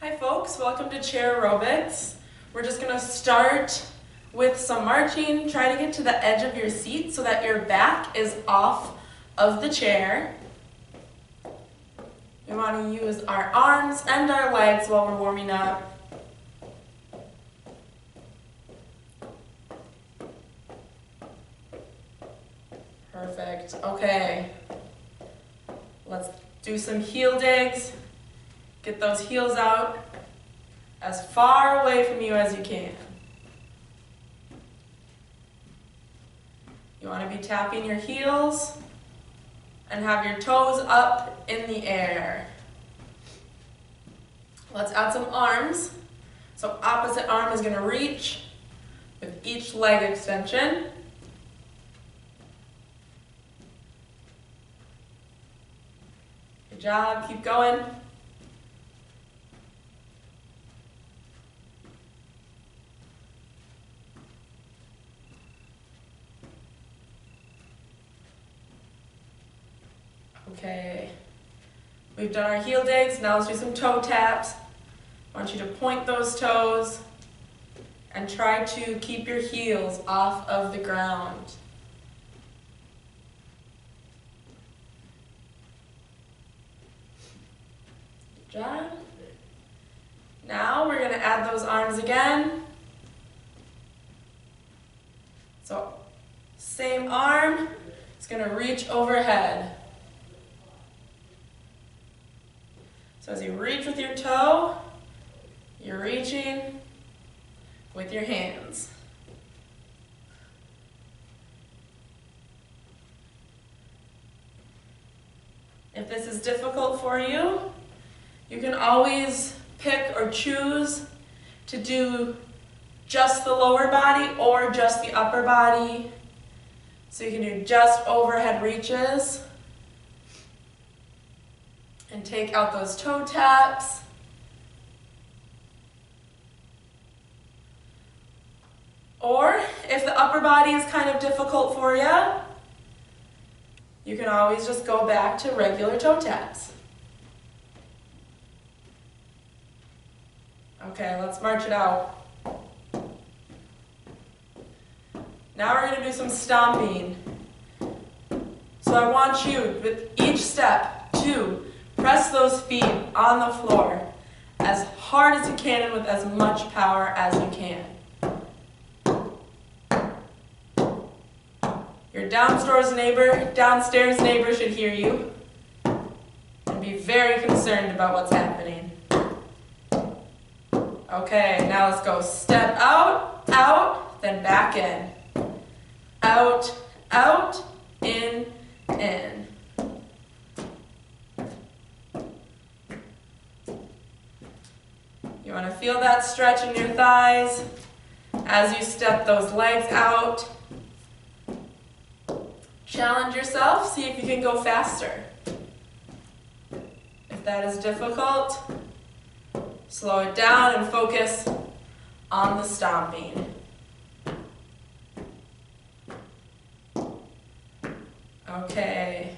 Hi folks, welcome to Chair Aerobics. We're just going to start with some marching. Try to get to the edge of your seat so that your back is off of the chair. We want to use our arms and our legs while we're warming up. Perfect. Okay. Let's do some heel digs. Get those heels out as far away from you as you can. You want to be tapping your heels and have your toes up in the air. Let's add some arms. So opposite arm is going to reach with each leg extension. Good job, keep going. Okay, we've done our heel digs, now let's do some toe taps. I want you to point those toes and try to keep your heels off of the ground. Good job. Now we're going to add those arms again. So same arm, it's going to reach overhead. So as you reach with your toe, you're reaching with your hands. If this is difficult for you, you can always pick or choose to do just the lower body or just the upper body. So you can do just overhead reaches and take out those toe taps. Or if the upper body is kind of difficult for you, you can always just go back to regular toe taps. Okay, let's march it out. Now we're going to do some stomping. So I want you, with each step, to press those feet on the floor as hard as you can and with as much power as you can. Your downstairs neighbor should hear you and be very concerned about what's happening. Okay, now let's go step out, out, then back in. Out, out, in, in. You want to feel that stretch in your thighs as you step those legs out. Challenge yourself, see if you can go faster. If that is difficult, slow it down and focus on the stomping. Okay.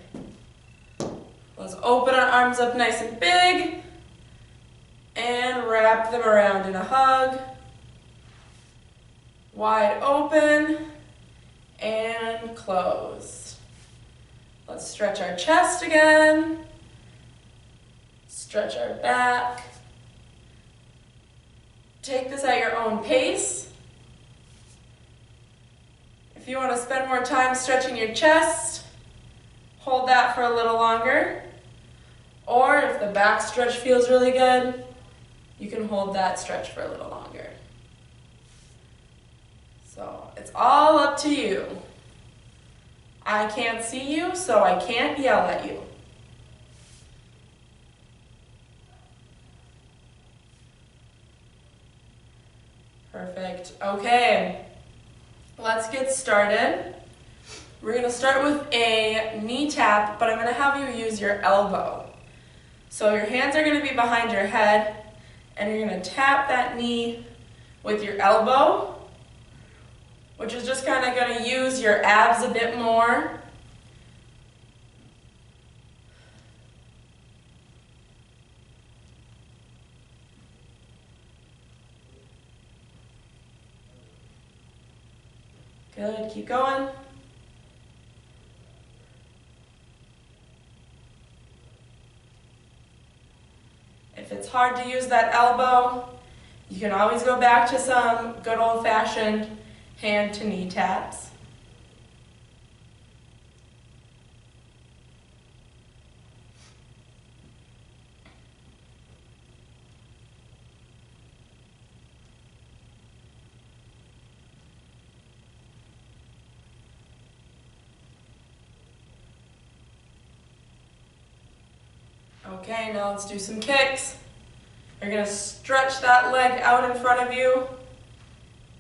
Let's open our arms up nice and big and wrap them around in a hug. Wide open and close. Let's stretch our chest again. Stretch our back. Take this at your own pace. If you want to spend more time stretching your chest, hold that for a little longer. Or if the back stretch feels really good, you can hold that stretch for a little longer. So it's all up to you. I can't see you, so I can't yell at you. Perfect. Okay, let's get started. We're going to start with a knee tap, but I'm going to have you use your elbow. So your hands are going to be behind your head, and you're going to tap that knee with your elbow, which is just kind of going to use your abs a bit more. Good, keep going. If it's hard to use that elbow, you can always go back to some good old-fashioned hand to knee taps. Okay, now let's do some kicks. You're going to stretch that leg out in front of you.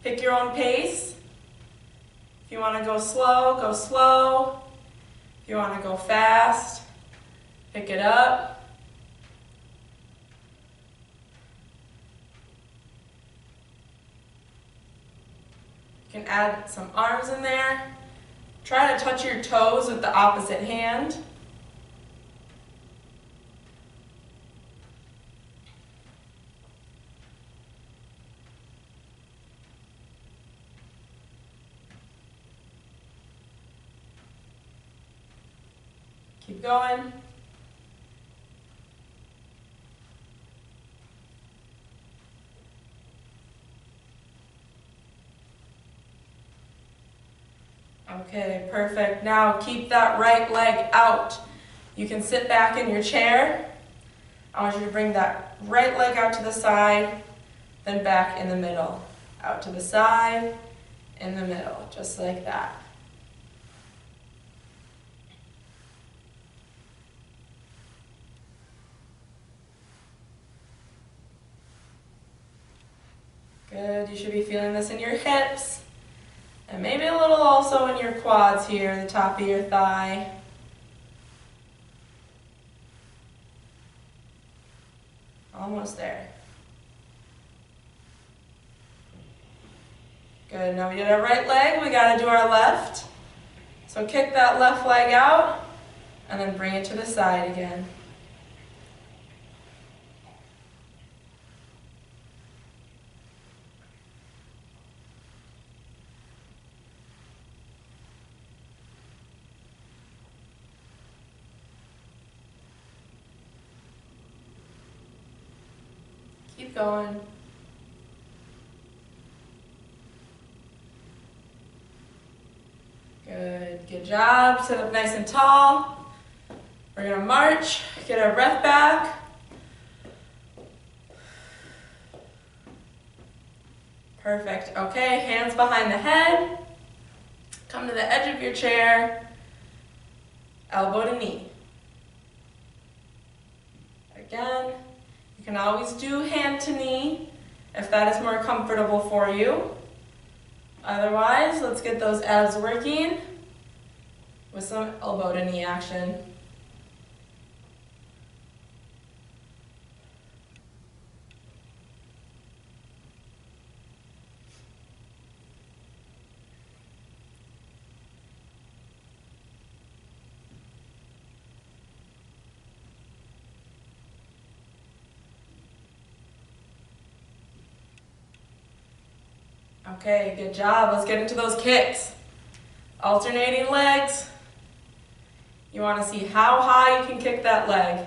Pick your own pace. If you want to go slow, go slow. If you want to go fast, pick it up. You can add some arms in there. Try to touch your toes with the opposite hand. Keep going. Okay, perfect. Now keep that right leg out. You can sit back in your chair. I want you to bring that right leg out to the side, then back in the middle. Out to the side, in the middle, just like that. Good, you should be feeling this in your hips, and maybe a little also in your quads here, the top of your thigh. Almost there. Good, now we did our right leg, we gotta do our left. So kick that left leg out, and then bring it to the side again. Keep going. Good job. Sit up nice and tall. We're gonna march, get our breath back. Perfect. Okay, hands behind the head. Come to the edge of your chair, elbow to knee. Again. You can always do hand to knee if that is more comfortable for you. Otherwise, let's get those abs working with some elbow to knee action. Okay, good job. Let's get into those kicks. Alternating legs. You want to see how high you can kick that leg.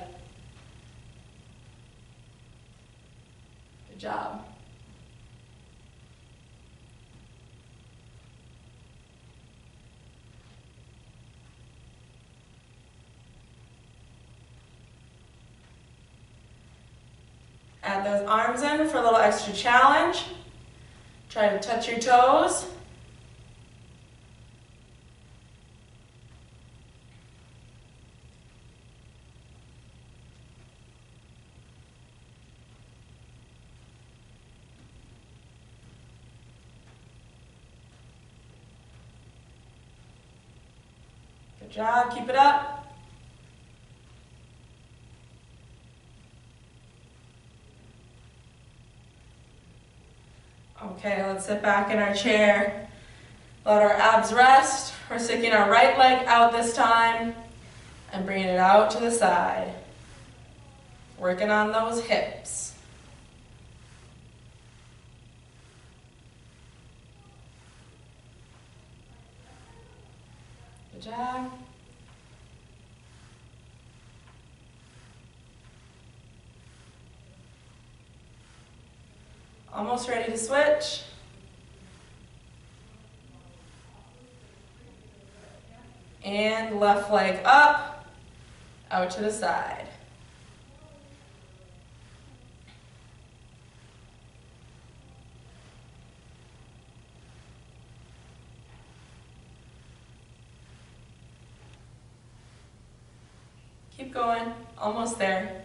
Good job. Add those arms in for a little extra challenge. Try to touch your toes. Good job, keep it up. Okay, let's sit back in our chair. Let our abs rest. We're sticking our right leg out this time and bringing it out to the side. Working on those hips. Good job. Almost ready to switch. And left leg up, out to the side. Keep going, almost there.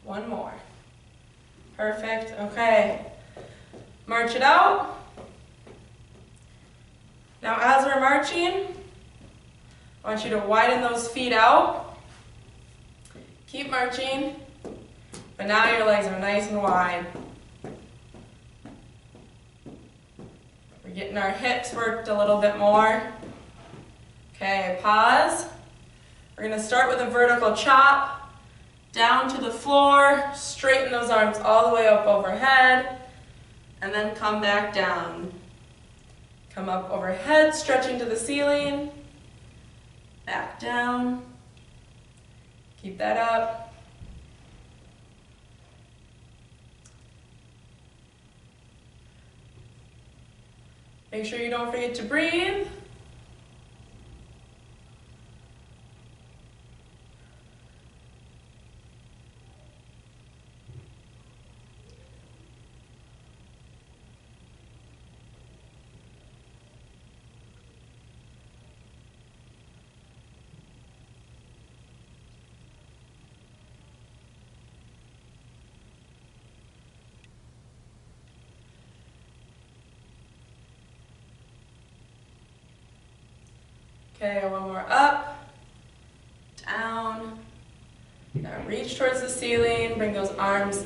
One more. Perfect, okay. March it out. Now as we're marching, I want you to widen those feet out. Keep marching, but now your legs are nice and wide. We're getting our hips worked a little bit more. Okay, pause. We're gonna start with a vertical chop. Down to the floor, straighten those arms all the way up overhead, and then come back down. Come up overhead, stretching to the ceiling, back down. Keep that up. Make sure you don't forget to breathe. Okay, one more up, down. Now reach towards the ceiling, bring those arms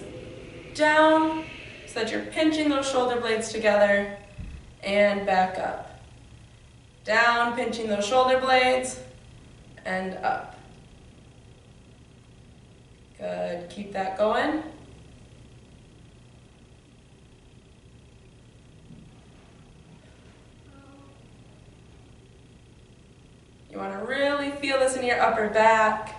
down so that you're pinching those shoulder blades together, and back up. Down, pinching those shoulder blades, and up. Good, keep that going. You want to really feel this in your upper back.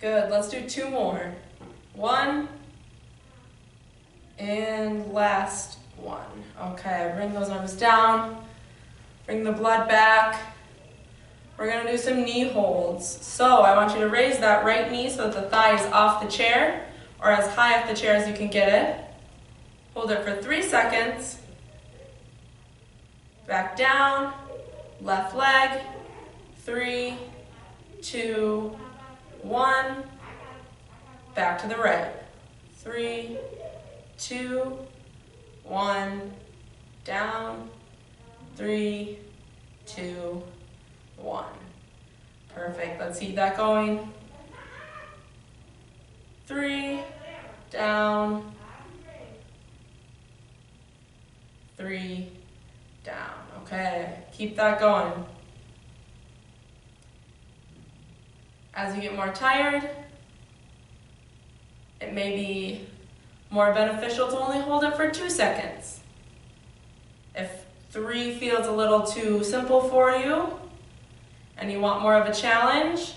Good, let's do two more. One, and last one. Okay, bring those arms down, bring the blood back. We're gonna do some knee holds. So I want you to raise that right knee so that the thigh is off the chair, or as high off the chair as you can get it. Hold it for 3 seconds. Back down, left leg, 3, 2, 1. Back to the right. 3, 2, 1. Down, 3, 2, 1. Perfect. Let's keep that going. 3, down, 3, down. Okay, keep that going. As you get more tired, it may be more beneficial to only hold it for 2 seconds. If 3 feels a little too simple for you, and you want more of a challenge,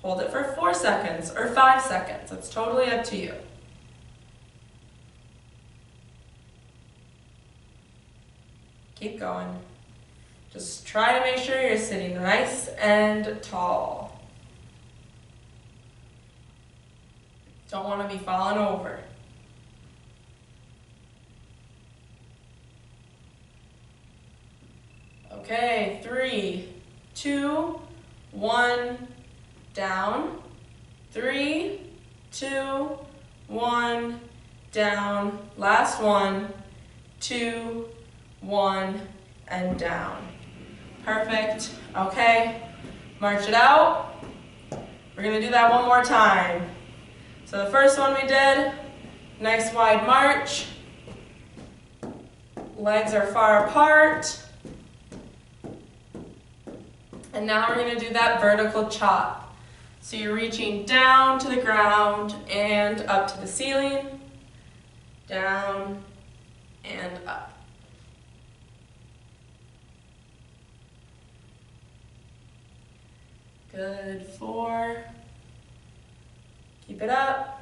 hold it for 4 seconds or 5 seconds. It's totally up to you. Keep going. Just try to make sure you're sitting nice and tall. Don't want to be falling over. Okay, 3, 2, 1, down. 3, 2, 1, down. Last one, 2, 1, and down. Perfect. Okay, march it out. We're gonna do that one more time. So the first one we did, Nice wide march. Legs are far apart. And now we're going to do that vertical chop. So you're reaching down to the ground and up to the ceiling. Down and up. Good, 4. Keep it up.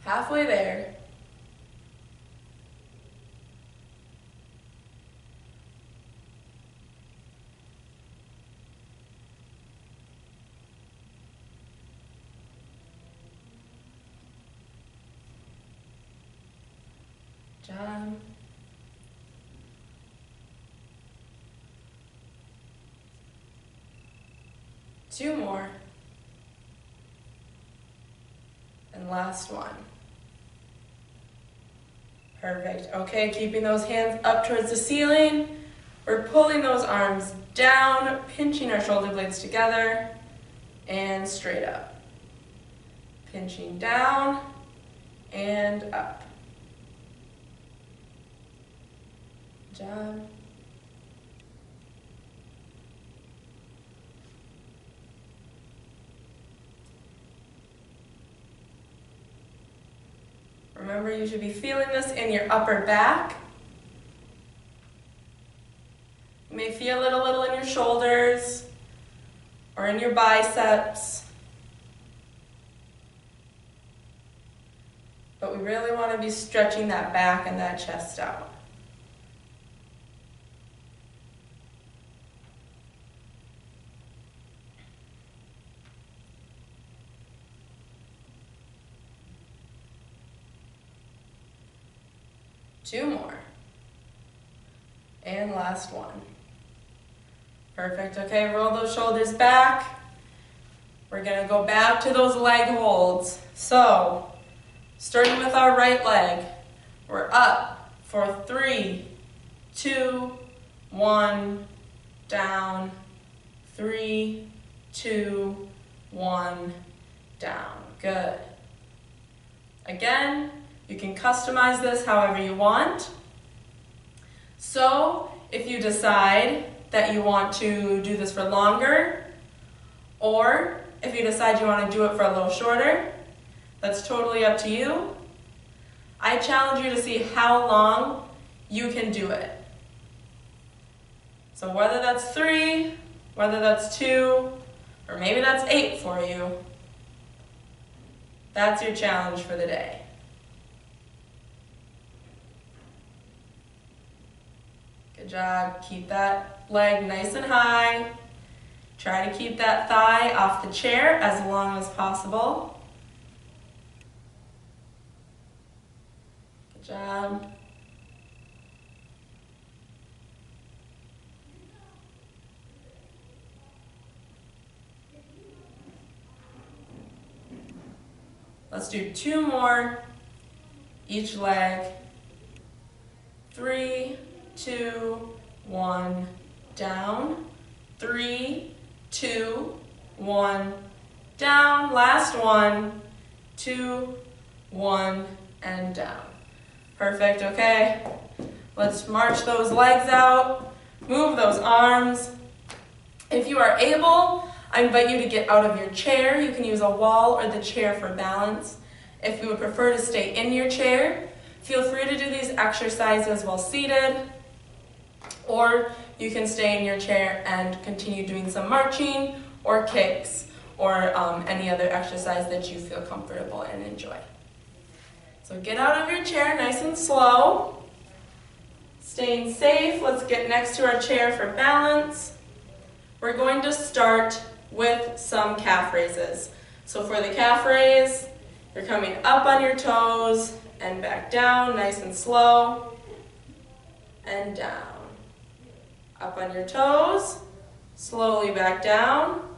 Halfway there. Job. Two more. And last one. Perfect. Okay, keeping those hands up towards the ceiling. We're pulling those arms down, pinching our shoulder blades together, and straight up. Pinching down and up. Job. Remember, you should be feeling this in your upper back. You may feel it a little in your shoulders or in your biceps. But we really want to be stretching that back and that chest out. Two more. And last one. Perfect. Okay, roll those shoulders back. We're going to go back to those leg holds. So, starting with our right leg, we're up for 3, 2, 1, down, 3, 2, 1, down. Good. Again, you can customize this however you want. So, if you decide that you want to do this for longer, or if you decide you want to do it for a little shorter, that's totally up to you. I challenge you to see how long you can do it. So whether that's 3, whether that's 2, or maybe that's 8 for you, that's your challenge for the day. Good job. Keep that leg nice and high. Try to keep that thigh off the chair as long as possible. Good job. Let's do 2 more, each leg. 3, 2, 1, down. 3, 2, 1, down. Last one. 2, 1, and down. Perfect, okay. Let's march those legs out. Move those arms. If you are able, I invite you to get out of your chair. You can use a wall or the chair for balance. If you would prefer to stay in your chair, feel free to do these exercises while seated, or you can stay in your chair and continue doing some marching or kicks or any other exercise that you feel comfortable and enjoy. So get out of your chair nice and slow. Staying safe, let's get next to our chair for balance. We're going to start with some calf raises. So for the calf raise, you're coming up on your toes and back down, nice and slow, and down. Up on your toes, slowly back down.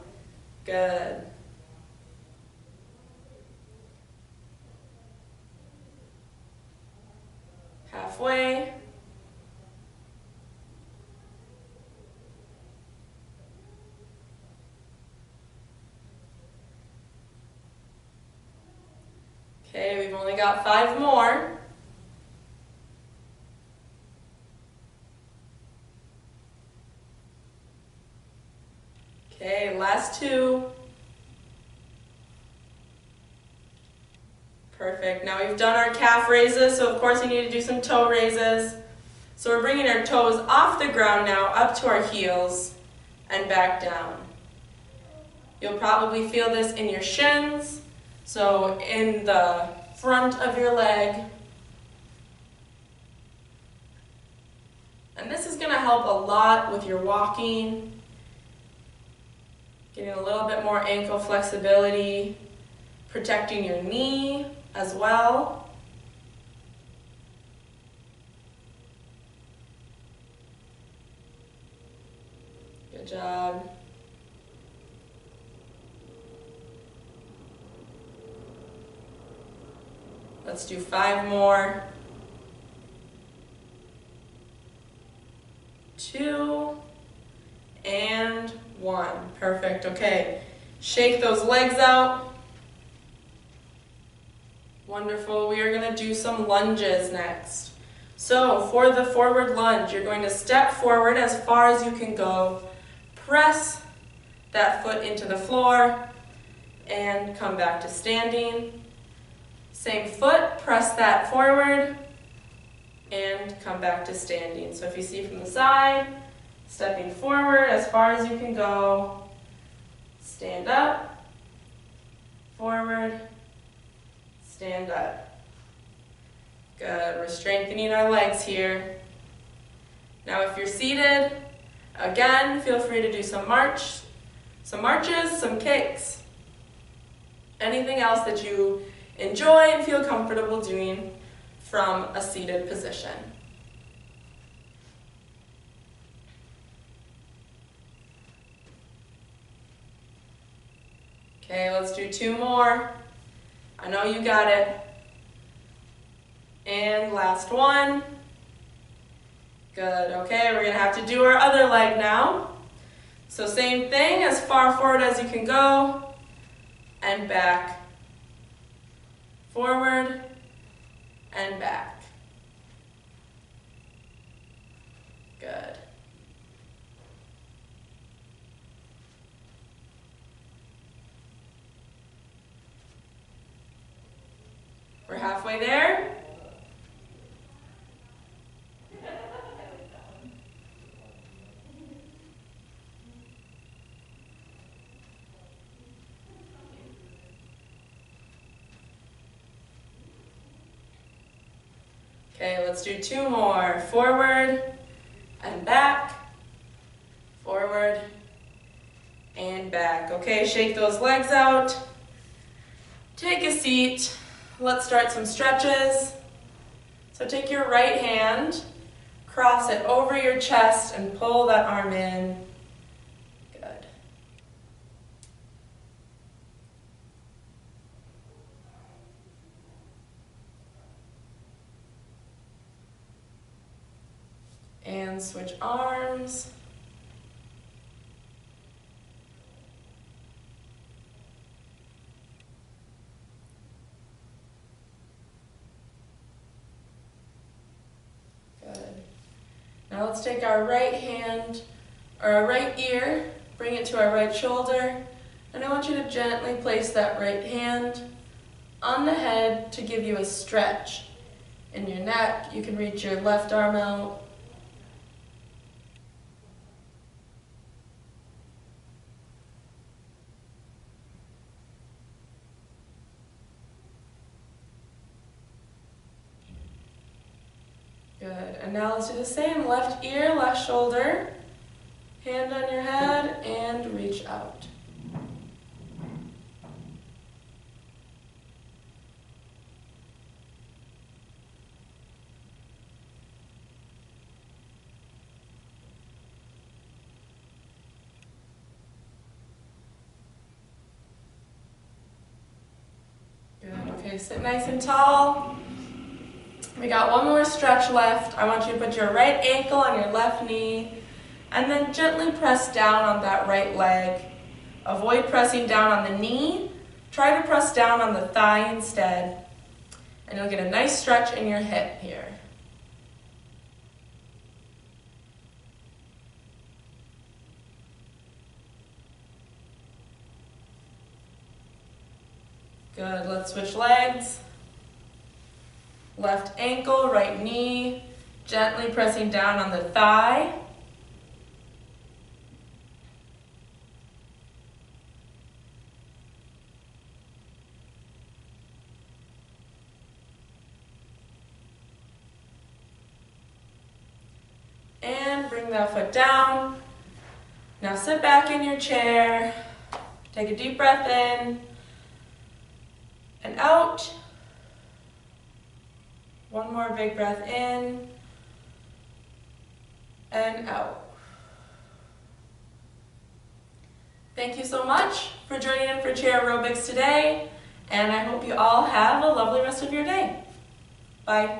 Good. Halfway. Okay, we've only got 5 more. Okay, last 2. Perfect. Now we've done our calf raises, so of course we need to do some toe raises. So we're bringing our toes off the ground now, up to our heels, and back down. You'll probably feel this in your shins, so in the front of your leg. And this is going to help a lot with your walking, getting a little bit more ankle flexibility, protecting your knee as well. Good job. Let's do 5 more. 2 and 1. Perfect. Okay. Shake those legs out. Wonderful. We are going to do some lunges next. So for the forward lunge, you're going to step forward as far as you can go, press that foot into the floor, and come back to standing. Same foot, press that forward, and come back to standing. So if you see from the side, stepping forward as far as you can go, stand up, forward, stand up. Good, we're strengthening our legs here. Now if you're seated, again, feel free to do some marches, some kicks, anything else that you enjoy and feel comfortable doing from a seated position. Okay, let's do 2 more. I know you got it. And last one. Good, okay, we're gonna have to do our other leg now. So same thing, as far forward as you can go, and back. Forward, and back. Good. We're halfway there. Okay, let's do 2 more. Forward and back, forward and back. Okay, shake those legs out. Take a seat. Let's start some stretches. So take your right hand, cross it over your chest and pull that arm in. Good. And switch arms. Good. Now let's take our right hand, or our right ear, bring it to our right shoulder, and I want you to gently place that right hand on the head to give you a stretch in your neck. You can reach your left arm out. Good, and now let's do the same. Left ear, left shoulder, hand on your head, and reach out. Good, okay, sit nice and tall. We got 1 more stretch left. I want you to put your right ankle on your left knee and then gently press down on that right leg. Avoid pressing down on the knee. Try to press down on the thigh instead. and you'll get a nice stretch in your hip here. Good, let's switch legs. Left ankle, right knee, gently pressing down on the thigh. And bring that foot down. Now sit back in your chair. Take a deep breath in and out. One more big breath in and out. Thank you so much for joining in for Chair Aerobics today, and I hope you all have a lovely rest of your day. Bye.